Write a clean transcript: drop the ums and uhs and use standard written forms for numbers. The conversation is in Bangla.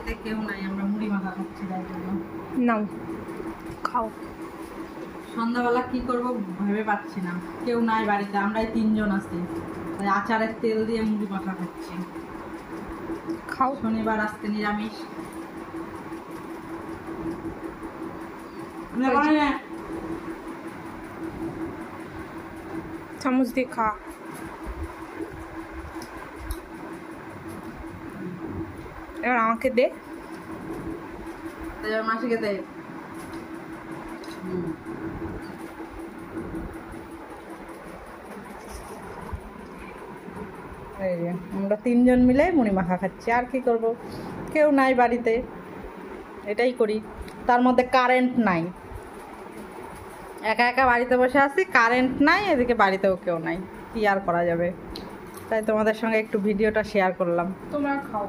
বাড়িতে কেউ নাই, আমরা মুড়ি মাখা খাচ্ছি তাই জন্য। নাও খাও। সন্ধ্যাবেলা কি করব ভেবে পাচ্ছি না, কেউ নাই বাড়িতে, আমরাই 3 জন আছি, তাই আচারের তেল দিয়ে মুড়ি মাখা খাচ্ছি। খাও। শনিবার আজকে নিরামিষ। চামচ দিয়ে খা। এবার আমাকে দে। এবার মাসিকে দে। এই যে আমরা 3 জন মিলে মুড়ি মাখা খাচ্ছি, আর কি করব, কেউ নাই বাড়িতে, এটাই করি। তার মধ্যে কারেন্ট নাই, একা একা বাড়িতে বসে আছি, কারেন্ট নাই, এদিকে বাড়িতেও কেউ নাই, কি আর করা যাবে। তাই তোমাদের সঙ্গে একটু ভিডিওটা শেয়ার করলাম। তোমরা খাও।